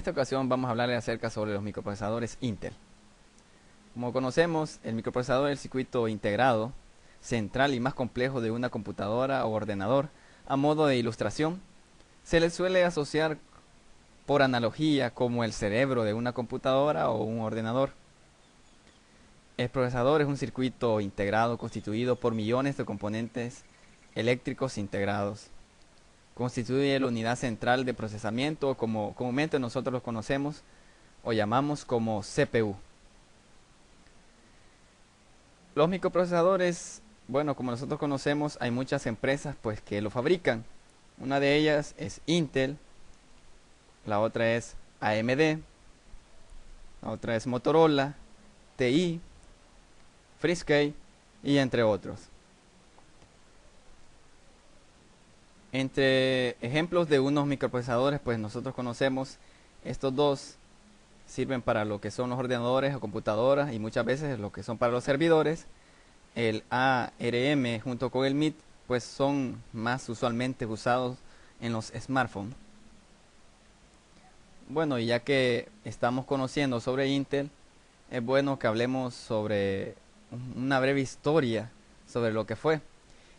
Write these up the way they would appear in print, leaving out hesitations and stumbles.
esta ocasión vamos a hablarles acerca sobre los microprocesadores Intel. Como conocemos, el microprocesador es el circuito integrado, central y más complejo de una computadora o ordenador. A modo de ilustración, se le suele asociar por analogía como el cerebro de una computadora o un ordenador. El procesador es un circuito integrado constituido por millones de componentes eléctricos integrados. Constituye la unidad central de procesamiento, como comúnmente nosotros lo conocemos o llamamos como CPU. Los microprocesadores, bueno, como nosotros conocemos, hay muchas empresas pues que lo fabrican. Una de ellas es Intel, la otra es AMD, la otra es Motorola, TI, Freescale y entre otros. Entre ejemplos de unos microprocesadores, pues nosotros conocemos estos dos. Sirven para lo que son los ordenadores o computadoras y muchas veces lo que son para los servidores. El ARM junto con el MIT pues son más usualmente usados en los smartphones. Bueno, y ya que estamos conociendo sobre Intel, es bueno que hablemos sobre una breve historia sobre lo que fue.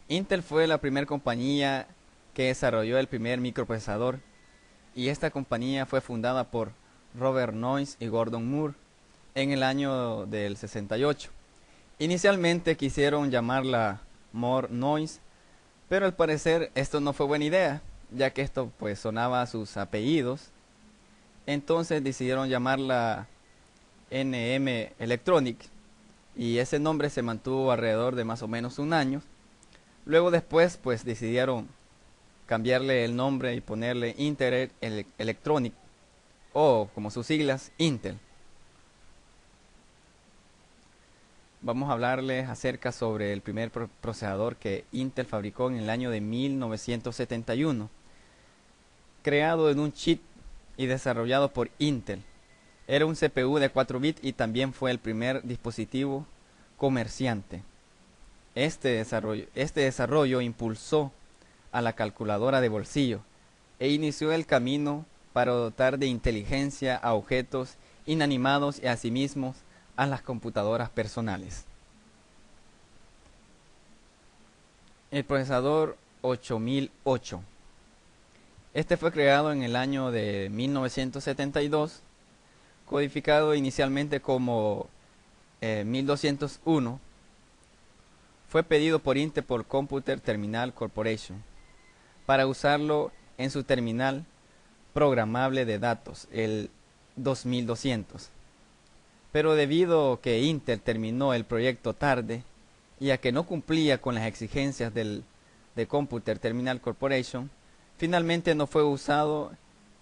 Intel fue la primera compañía que desarrolló el primer microprocesador, y esta compañía fue fundada por Robert Noyce y Gordon Moore en el año del 68. Inicialmente quisieron llamarla Moore-Noyce, pero al parecer esto no fue buena idea, ya que esto pues sonaba a sus apellidos. Entonces decidieron llamarla NM Electronic, y ese nombre se mantuvo alrededor de más o menos un año. Luego después pues decidieron cambiarle el nombre y ponerle Intel Electronic, o como sus siglas, Intel. Vamos a hablarles acerca sobre el primer procesador que Intel fabricó en el año de 1971, creado en un chip y desarrollado por Intel. Era un CPU de 4 bits y también fue el primer dispositivo comerciante. Este desarrollo impulsó a la calculadora de bolsillo e inició el camino para dotar de inteligencia a objetos inanimados y asimismo a las computadoras personales. El procesador 8008. Este fue creado en el año de 1972, codificado inicialmente como 1201. Fue pedido por Intel por Computer Terminal Corporation para usarlo en su terminal programable de datos, el 2200. Pero debido a que Intel terminó el proyecto tarde y a que no cumplía con las exigencias de Computer Terminal Corporation, finalmente no fue usado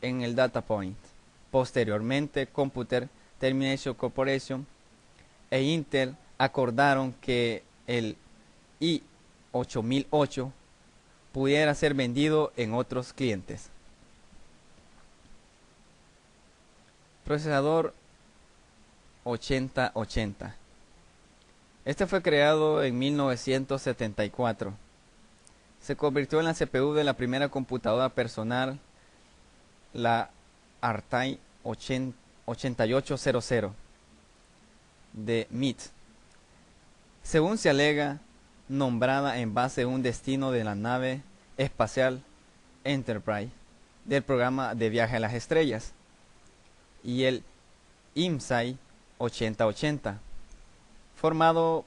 en el data point. Posteriormente, Computer Termination Corporation e Intel acordaron que el i8008 pudiera ser vendido en otros clientes. Procesador 8080. Este fue creado en 1974. Se convirtió en la CPU de la primera computadora personal, la ARTAI 8800 de MIT. Según se alega, nombrada en base a un destino de la nave espacial Enterprise del programa de viaje a las estrellas, y el IMSAI 8080, formando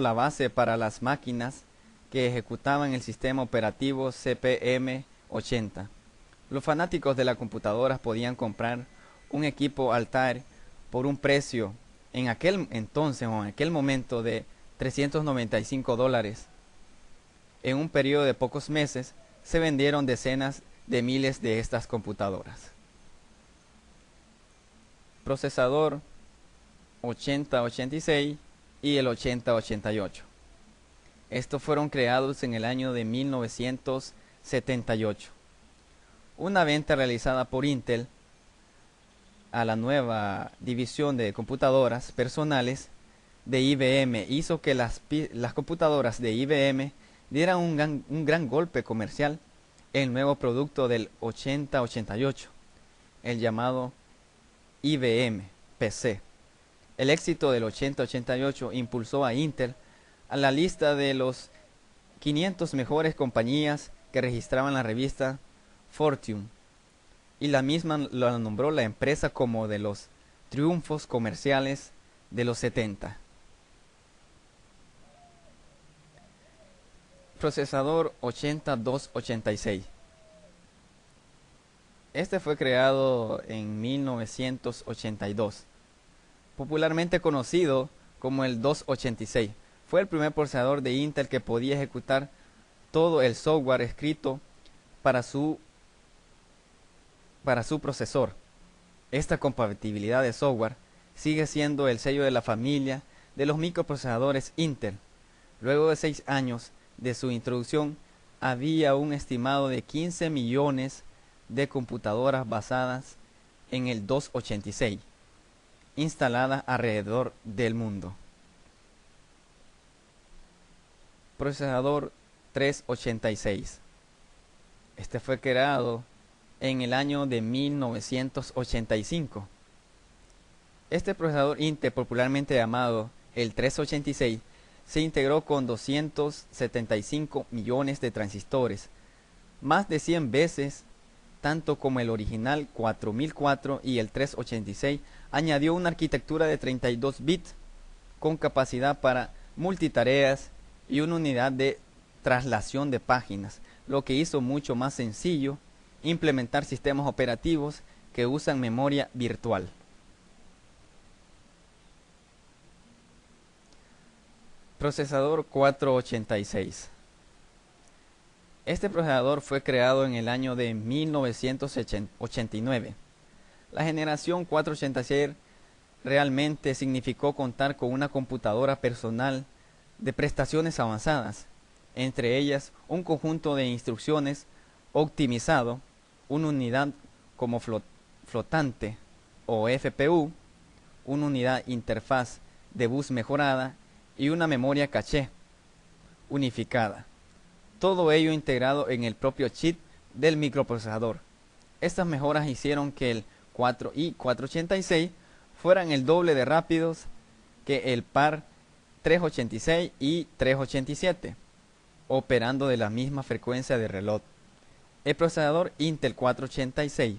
la base para las máquinas que ejecutaban el sistema operativo CPM80. Los fanáticos de las computadoras podían comprar un equipo Altair por un precio en aquel entonces o en aquel momento de $395. En un periodo de pocos meses se vendieron decenas de miles de estas computadoras. Procesador 8086 y el 8088. Estos fueron creados en el año de 1978. Una venta realizada por Intel a la nueva división de computadoras personales de IBM hizo que las computadoras de IBM dieran un gran golpe comercial. El nuevo producto del 8088 el llamado IBM PC. El éxito del 8088 impulsó a Intel a la lista de los 500 mejores compañías que registraban la revista Fortune, y la misma la nombró la empresa como de los triunfos comerciales de los 70. Procesador 8286. Este fue creado en 1982, popularmente conocido como el 286. Fue el primer procesador de Intel que podía ejecutar todo el software escrito para su procesor. Esta compatibilidad de software sigue siendo el sello de la familia de los microprocesadores Intel. Luego de 6 años de su introducción, había un estimado de 15 millones de computadoras basadas en el 286 instaladas alrededor del mundo. Procesador 386. Este fue creado en el año de 1985. Este procesador Intel, popularmente llamado el 386, se integró con 275 millones de transistores, más de 100 veces tanto como el original 4004, y el 386 añadió una arquitectura de 32 bits con capacidad para multitareas y una unidad de traslación de páginas, lo que hizo mucho más sencillo implementar sistemas operativos que usan memoria virtual. Procesador 486. Este procesador fue creado en el año de 1989. La generación 486 realmente significó contar con una computadora personal de prestaciones avanzadas, entre ellas un conjunto de instrucciones optimizado, una unidad como flotante o FPU, una unidad interfaz de bus mejorada y una memoria caché unificada. Todo ello integrado en el propio chip del microprocesador. Estas mejoras hicieron que el 4 y 486 fueran el doble de rápidos que el par 386 y 387, operando de la misma frecuencia de reloj. El procesador Intel 486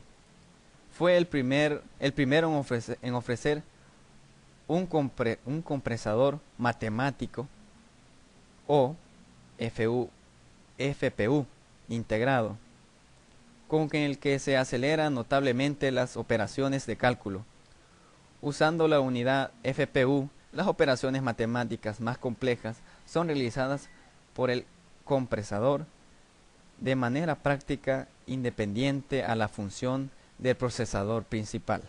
fue el primero en ofrecer un compresador matemático o FPU integrado, con el que se aceleran notablemente las operaciones de cálculo. Usando la unidad FPU, las operaciones matemáticas más complejas son realizadas por el compresador de manera práctica independiente a la función del procesador principal.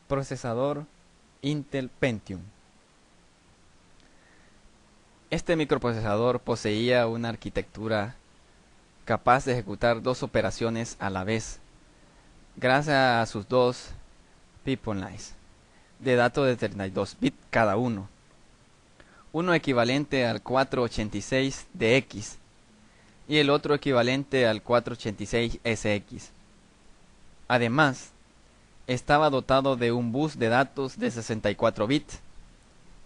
Procesador Intel Pentium. Este microprocesador poseía una arquitectura capaz de ejecutar dos operaciones a la vez, gracias a sus dos pipelines de datos de 32 bits cada uno equivalente al 486 de X y el otro equivalente al 486 SX. Además, estaba dotado de un bus de datos de 64 bits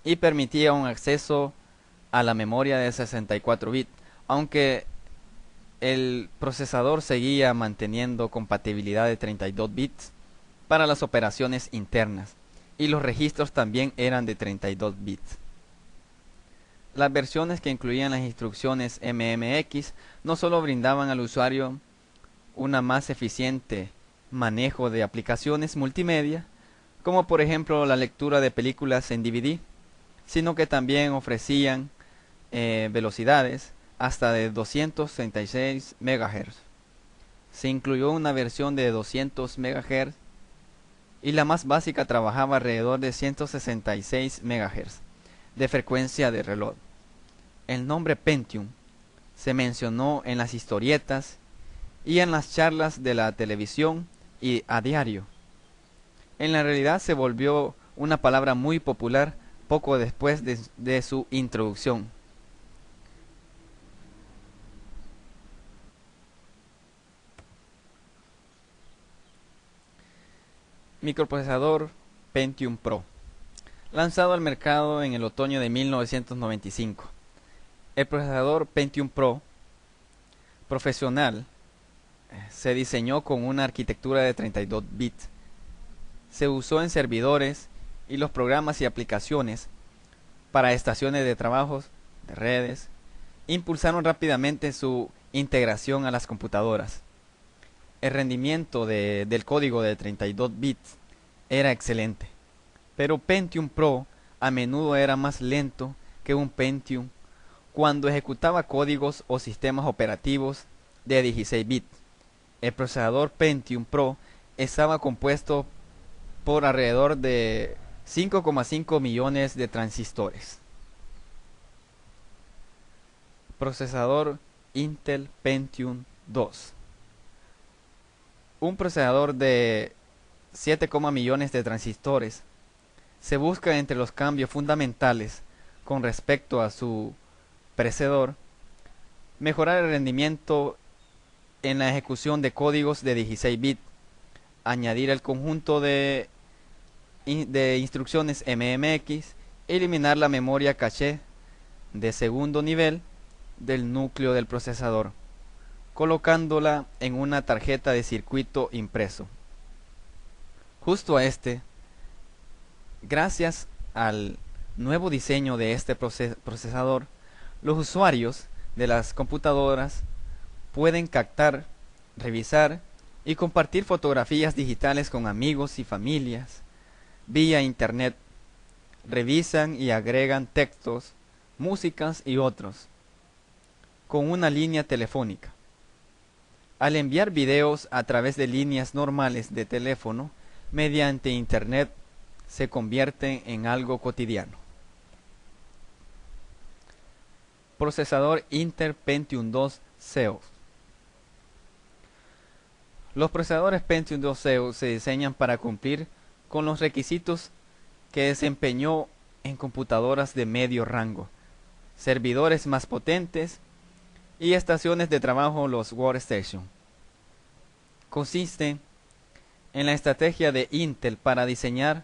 y permitía un acceso a la memoria de 64 bits, aunque el procesador seguía manteniendo compatibilidad de 32 bits para las operaciones internas, y los registros también eran de 32 bits. Las versiones que incluían las instrucciones MMX no solo brindaban al usuario una más eficiente manejo de aplicaciones multimedia, como por ejemplo la lectura de películas en DVD, sino que también ofrecían velocidades hasta de 236 MHz. Se incluyó una versión de 200 MHz y la más básica trabajaba alrededor de 166 MHz de frecuencia de reloj. El nombre Pentium se mencionó en las historietas y en las charlas de la televisión y a diario. En la realidad se volvió una palabra muy popular poco después de su introducción. Microprocesador Pentium Pro, lanzado al mercado en el otoño de 1995. El procesador Pentium Pro profesional se diseñó con una arquitectura de 32 bits. Se usó en servidores y los programas y aplicaciones para estaciones de trabajo, de redes, impulsaron rápidamente su integración a las computadoras. El rendimiento del código de 32 bits era excelente, pero Pentium Pro a menudo era más lento que un Pentium cuando ejecutaba códigos o sistemas operativos de 16 bits. El procesador Pentium Pro estaba compuesto por alrededor de 5,5 millones de transistores. Procesador Intel Pentium 2. Un procesador de 7, millones de transistores. Se busca entre los cambios fundamentales con respecto a su predecesor, mejorar el rendimiento en la ejecución de códigos de 16 bits, añadir el conjunto de instrucciones MMX, eliminar la memoria caché de segundo nivel del núcleo del procesador, colocándola en una tarjeta de circuito impreso. Justo a gracias al nuevo diseño de este procesador, los usuarios de las computadoras pueden captar, revisar y compartir fotografías digitales con amigos y familias vía internet. Revisan y agregan textos, músicas y otros con una línea telefónica. Al enviar videos a través de líneas normales de teléfono mediante internet, se convierten en algo cotidiano. Procesador Intel Pentium 2 Xeon. Los procesadores Pentium 2 Xeon se diseñan para cumplir con los requisitos que desempeñó en computadoras de medio rango, servidores más potentes y estaciones de trabajo, los workstation. Consiste en la estrategia de Intel para diseñar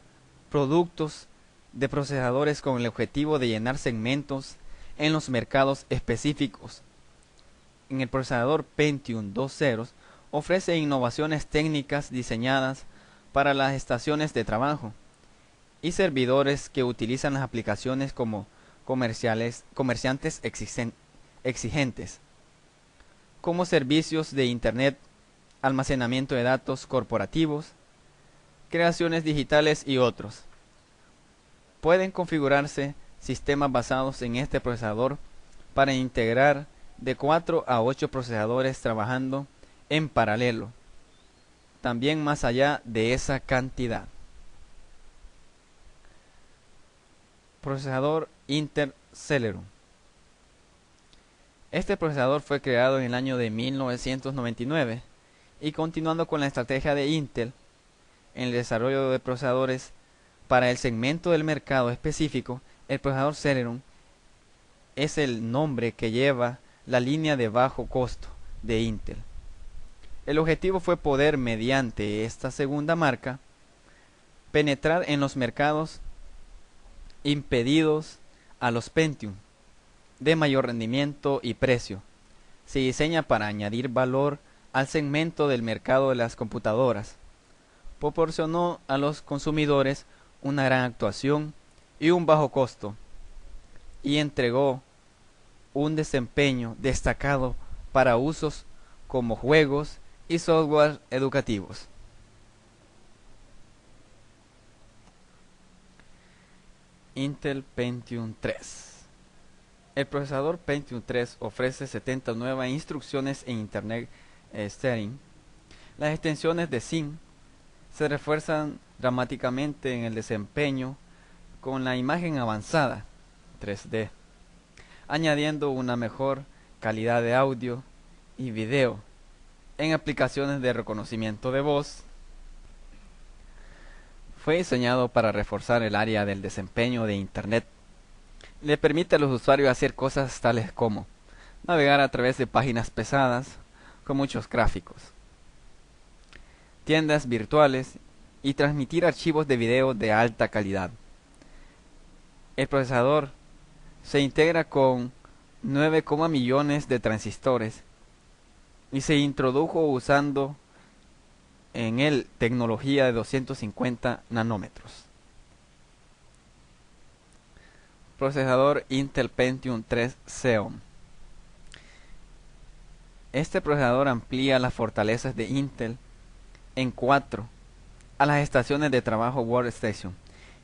productos de procesadores con el objetivo de llenar segmentos en los mercados específicos. En el procesador Pentium 2.0 ofrece innovaciones técnicas diseñadas para las estaciones de trabajo y servidores que utilizan las aplicaciones como comerciantes exigentes, como servicios de internet, almacenamiento de datos corporativos, creaciones digitales y otros. Pueden configurarse sistemas basados en este procesador para integrar de 4 a 8 procesadores trabajando en paralelo, también más allá de esa cantidad. Procesador Intel Celeron. Este procesador fue creado en el año de 1999 y continuando con la estrategia de Intel en el desarrollo de procesadores para el segmento del mercado específico, el procesador Celeron es el nombre que lleva la línea de bajo costo de Intel. El objetivo fue poder, mediante esta segunda marca, penetrar en los mercados impedidos a los Pentium de mayor rendimiento y precio. Se diseña para añadir valor al segmento del mercado de las computadoras. Proporcionó a los consumidores una gran actuación y un bajo costo, y entregó un desempeño destacado para usos como juegos y software educativos. Intel Pentium 3. El procesador Pentium 3 ofrece 70 nuevas instrucciones en Internet Steering. Las extensiones de SIM se refuerzan dramáticamente en el desempeño con la imagen avanzada 3D, añadiendo una mejor calidad de audio y video en aplicaciones de reconocimiento de voz. Fue diseñado para reforzar el área del desempeño de Internet. Le permite a los usuarios hacer cosas tales como navegar a través de páginas pesadas con muchos gráficos, tiendas virtuales y transmitir archivos de video de alta calidad. El procesador se integra con 9, millones de transistores y se introdujo usando en él tecnología de 250 nanómetros. Procesador Intel Pentium 3 Xeon. Este procesador amplía las fortalezas de Intel en 4 a las estaciones de trabajo Workstation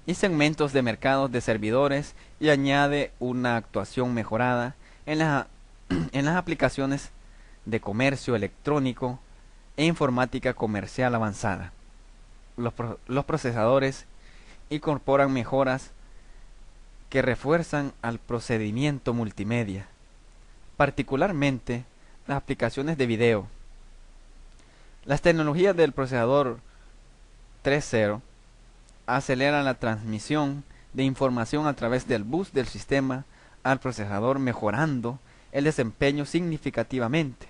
y segmentos de mercados de servidores y añade una actuación mejorada en las aplicaciones de comercio electrónico e informática comercial avanzada. Los procesadores incorporan mejoras que refuerzan al procedimiento multimedia, particularmente las aplicaciones de video. Las tecnologías del procesador 3.0 aceleran la transmisión de información a través del bus del sistema al procesador, mejorando el desempeño significativamente.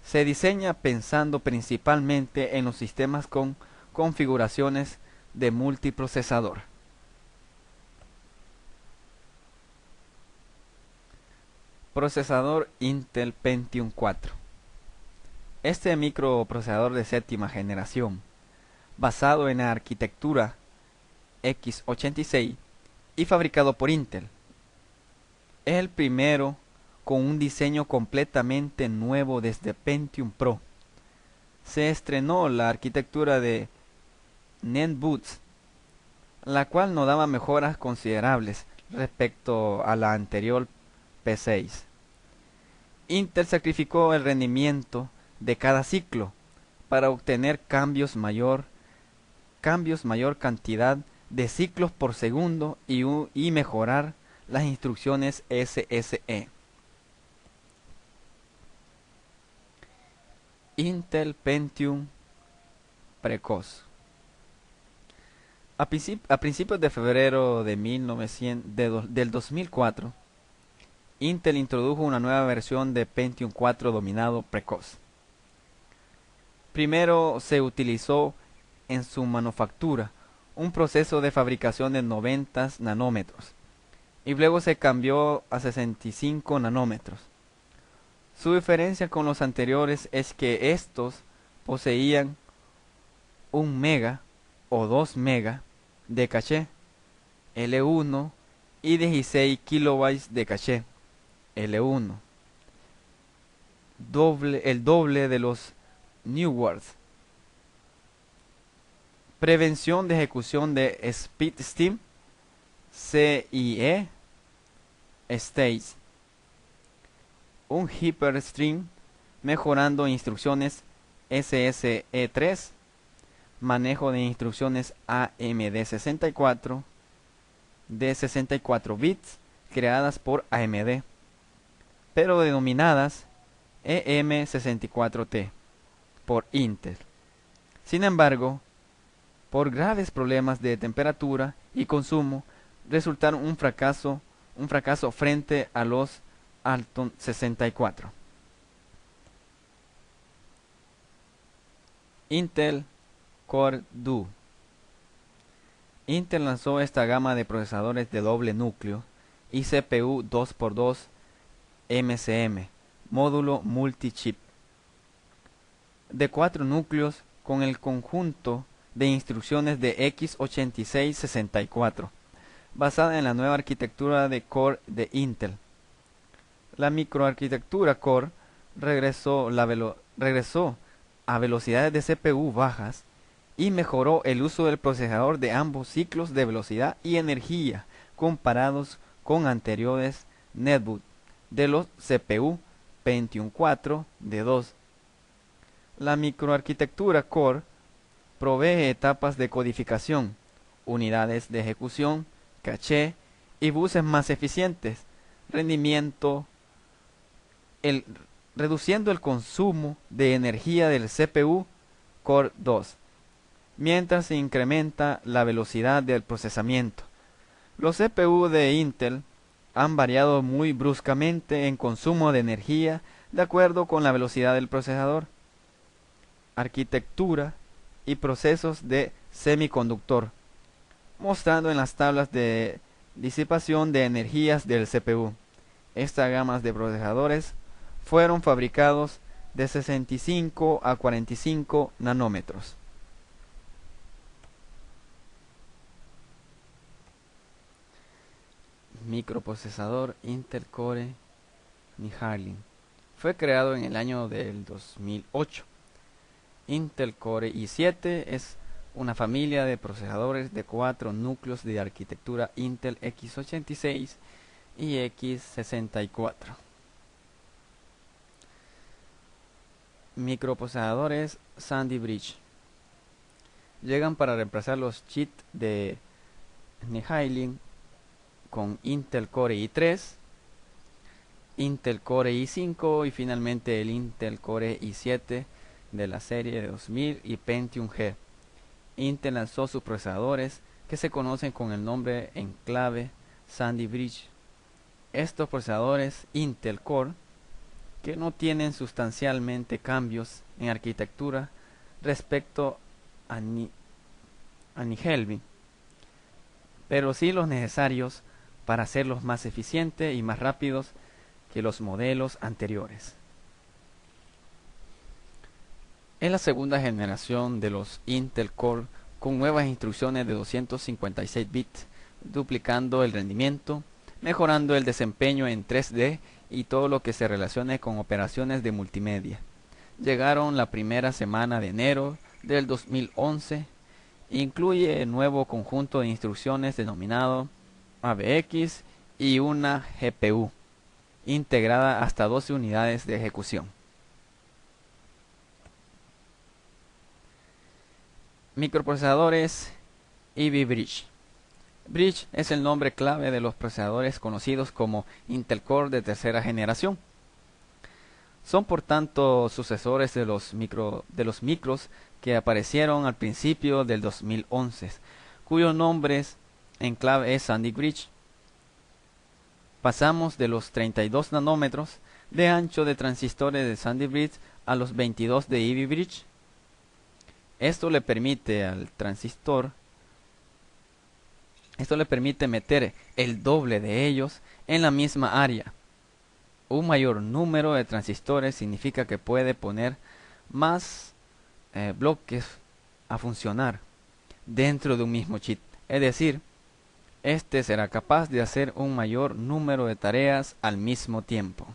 Se diseña pensando principalmente en los sistemas con configuraciones de multiprocesador. Procesador Intel Pentium 4. Este microprocesador de séptima generación, basado en la arquitectura x86 y fabricado por Intel, es el primero con un diseño completamente nuevo desde Pentium Pro. Se estrenó la arquitectura de NetBoots, la cual no daba mejoras considerables respecto a la anterior P6. Intel sacrificó el rendimiento de cada ciclo para obtener mayor cantidad de ciclos por segundo y mejorar las instrucciones SSE. Intel Pentium precoz. A principios de febrero de del 2004, Intel introdujo una nueva versión de Pentium 4 denominado precoz. Primero se utilizó en su manufactura un proceso de fabricación de 90 nanómetros y luego se cambió a 65 nanómetros. Su diferencia con los anteriores es que estos poseían 1 mega o 2 mega de caché L1 y 16 kilobytes de caché L1, el doble de los New Words. Prevención de ejecución de SpeedSteam CIE States. Un Hyperstream mejorando instrucciones SSE3, manejo de instrucciones AMD64 de 64 bits creadas por AMD, pero denominadas EM64T por Intel. Sin embargo, por graves problemas de temperatura y consumo, resultaron un fracaso frente a los Alton 64. Intel Core Duo. Intel lanzó esta gama de procesadores de doble núcleo y CPU 2x2 MCM, módulo multi-chip, de 4 núcleos con el conjunto de instrucciones de x86-64, basada en la nueva arquitectura de Core de Intel. La microarquitectura Core regresó a velocidades de CPU bajas y mejoró el uso del procesador de ambos ciclos de velocidad y energía comparados con anteriores netboot de los CPU Pentium 4 de 2. La microarquitectura Core provee etapas de codificación, unidades de ejecución, caché y buses más eficientes, reduciendo el consumo de energía del CPU Core 2, mientras se incrementa la velocidad del procesamiento. Los CPU de Intel han variado muy bruscamente en consumo de energía de acuerdo con la velocidad del procesador. Arquitectura y procesos de semiconductor, mostrando en las tablas de disipación de energías del CPU. Estas gamas de procesadores fueron fabricados de 65 a 45 nanómetros. Microprocesador Intel Core Nehalem. Fue creado en el año del 2008. Intel Core i7 es una familia de procesadores de 4 núcleos de arquitectura Intel x86 y x64. Microprocesadores Sandy Bridge llegan para reemplazar los chips de Nehalem con Intel Core i3, Intel Core i5 y finalmente el Intel Core i7 de la serie de 2000 y Pentium G. Intel lanzó sus procesadores que se conocen con el nombre en clave Sandy Bridge. Estos procesadores Intel Core, que no tienen sustancialmente cambios en arquitectura respecto a Nehalem, pero sí los necesarios para hacerlos más eficientes y más rápidos que los modelos anteriores. Es la segunda generación de los Intel Core con nuevas instrucciones de 256 bits, duplicando el rendimiento, mejorando el desempeño en 3D y todo lo que se relacione con operaciones de multimedia. Llegaron la primera semana de enero del 2011. Incluye el nuevo conjunto de instrucciones denominado ABX y una GPU integrada hasta 12 unidades de ejecución. Microprocesadores Ivy Bridge. Bridge es el nombre clave de los procesadores conocidos como Intel Core de tercera generación. Son por tanto sucesores de los micros que aparecieron al principio del 2011, cuyos nombres en clave es Sandy Bridge. Pasamos de los 32 nanómetros de ancho de transistores de Sandy Bridge a los 22 de Ivy Bridge. Esto le permite al transistor, meter el doble de ellos en la misma área. Un mayor número de transistores significa que puede poner más bloques a funcionar dentro de un mismo chip. Es decir, este será capaz de hacer un mayor número de tareas al mismo tiempo.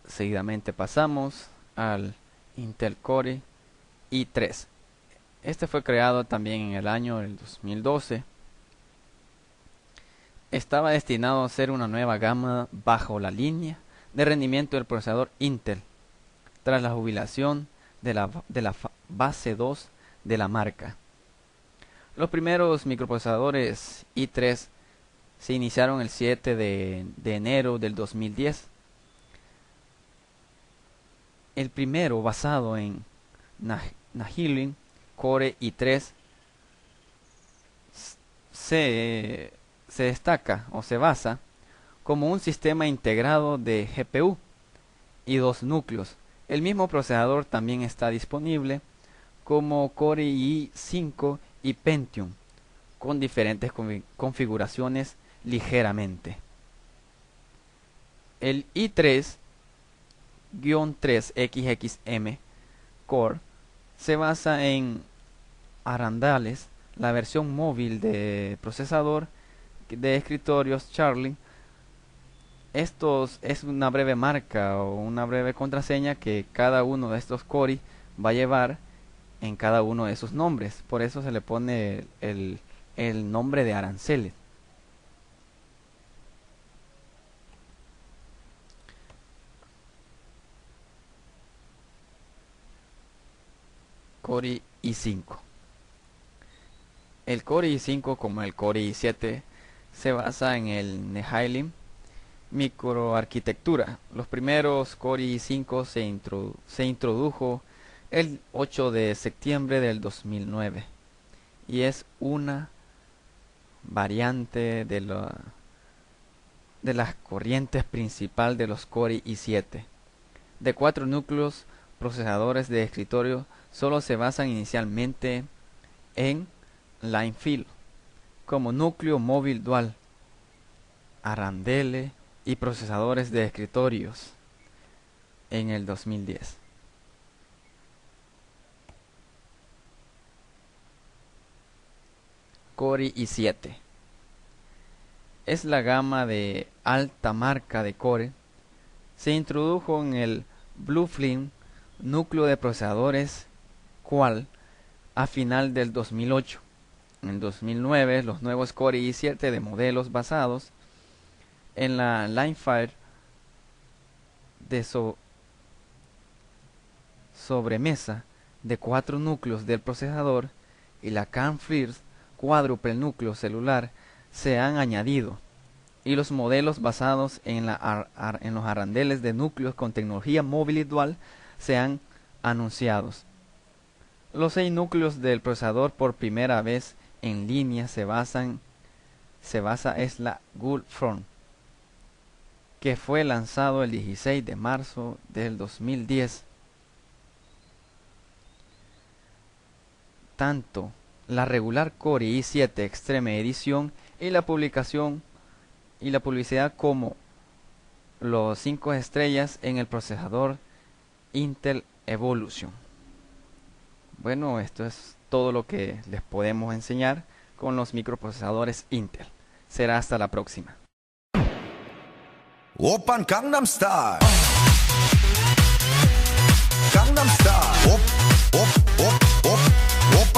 Seguidamente pasamos al Intel Core i3. Este fue creado también en el año del 2012. Estaba destinado a ser una nueva gama bajo la línea de rendimiento del procesador Intel, tras la jubilación de la base 2 de la marca. Los primeros microprocesadores i3 se iniciaron el 7 de enero del 2010. El primero, basado en Nehalem Core i3, se destaca o se basa como un sistema integrado de GPU y 2 núcleos. El mismo procesador también está disponible como Core i5 y Pentium, con diferentes configuraciones ligeramente. El i3-3XXM Core se basa en Arandales, la versión móvil de procesador de escritorios Charlie. Estos es una breve marca o una breve contraseña que cada uno de estos Core va a llevar en cada uno de sus nombres. Por eso se le pone el nombre de aranceles. Core i5. El Core i5, como el Core i7, se basa en el Nehalem microarquitectura. Los primeros Core i5 se introdujo el 8 de septiembre del 2009 y es una variante de las corrientes principal de los Core i7, de 4 núcleos procesadores de escritorio solo se basan inicialmente en line fill, como núcleo móvil dual, arandele y procesadores de escritorios en el 2010. Core i7 es la gama de alta marca de Core. Se introdujo en el Bluefin núcleo de procesadores Qual a final del 2008. En 2009 los nuevos Core i7 de modelos basados en la Linefire de sobremesa de 4 núcleos del procesador y la CAN-First cuádruple núcleo celular se han añadido, y los modelos basados en los arandeles de núcleos con tecnología móvil y dual se han anunciado. Los 6 núcleos del procesador por primera vez en línea se basa es la Gulfstream, que fue lanzado el 16 de marzo del 2010. Tanto la regular Core i7 Extreme Edition y la publicidad como los 5 estrellas en el procesador Intel Evolution. Bueno, esto es todo lo que les podemos enseñar con los microprocesadores Intel. Será hasta la próxima. Open Gangnam Style.